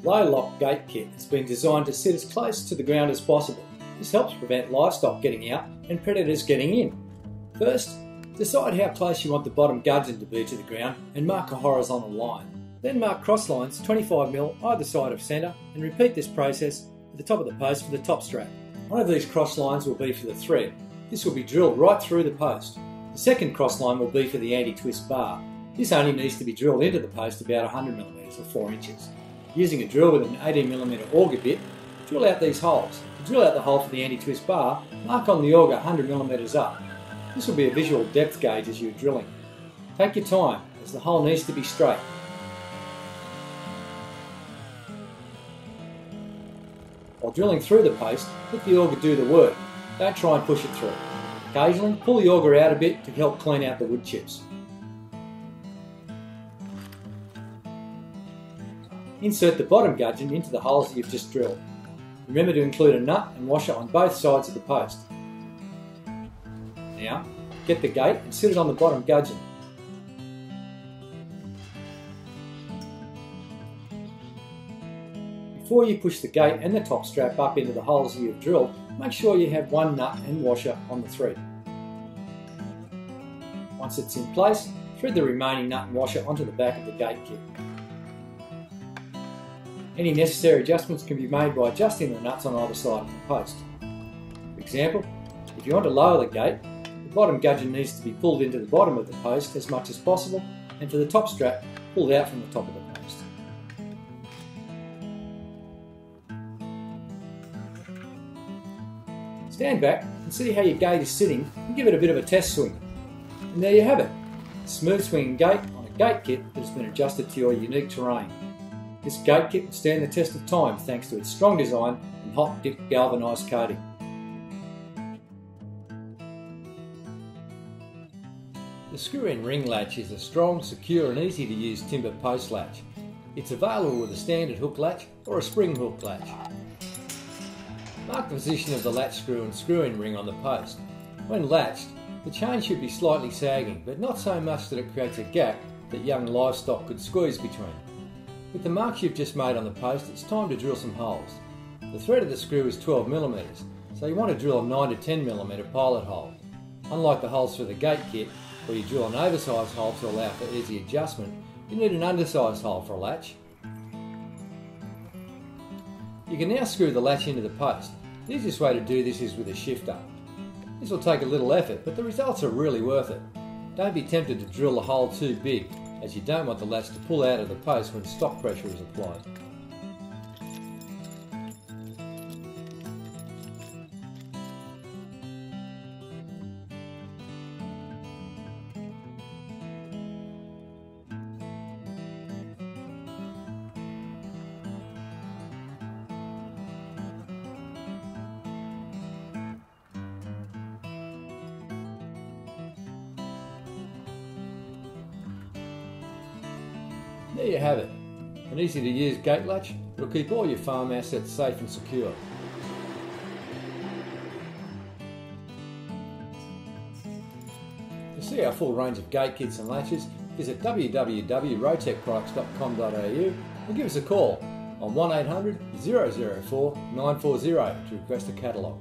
Low Lock gate kit has been designed to sit as close to the ground as possible. This helps prevent livestock getting out and predators getting in. First, decide how close you want the bottom gudgeon to be to the ground and mark a horizontal line. Then mark cross lines 25mm either side of centre and repeat this process at the top of the post for the top strap. One of these cross lines will be for the thread. This will be drilled right through the post. The second cross line will be for the anti-twist bar. This only needs to be drilled into the post about 100mm or 4 inches. Using a drill with an 18mm auger bit, drill out these holes. To drill out the hole for the anti-twist bar, mark on the auger 100mm up. This will be a visual depth gauge as you're drilling. Take your time, as the hole needs to be straight. While drilling through the post, let the auger do the work. Don't try and push it through. Occasionally, pull the auger out a bit to help clean out the wood chips. Insert the bottom gudgeon into the holes that you've just drilled. Remember to include a nut and washer on both sides of the post. Now, get the gate and sit it on the bottom gudgeon. Before you push the gate and the top strap up into the holes that you've drilled, make sure you have one nut and washer on the thread. Once it's in place, thread the remaining nut and washer onto the back of the gate kit. Any necessary adjustments can be made by adjusting the nuts on either side of the post. For example, if you want to lower the gate, the bottom gudgeon needs to be pulled into the bottom of the post as much as possible, and for the top strap, pulled out from the top of the post. Stand back and see how your gate is sitting and give it a bit of a test swing. And there you have it, a smooth swinging gate on a gate kit that has been adjusted to your unique terrain. This gate kit will stand the test of time thanks to its strong design and hot dip galvanised coating. The screw-in ring latch is a strong, secure and easy to use timber post latch. It's available with a standard hook latch or a spring hook latch. Mark the position of the latch screw and screw-in ring on the post. When latched, the chain should be slightly sagging, but not so much that it creates a gap that young livestock could squeeze between. With the marks you've just made on the post, it's time to drill some holes. The thread of the screw is 12mm, so you want to drill a 9 to 10mm pilot hole. Unlike the holes for the gate kit, where you drill an oversized hole to allow for easy adjustment, you need an undersized hole for a latch. You can now screw the latch into the post. The easiest way to do this is with a shifter. This will take a little effort, but the results are really worth it. Don't be tempted to drill the hole too big, as you don't want the latch to pull out of the post when stock pressure is applied. There you have it, an easy to use gate latch that will keep all your farm assets safe and secure. To see our full range of gate kits and latches, visit www.rotechproducts.com.au or give us a call on 1800 004 940 to request a catalogue.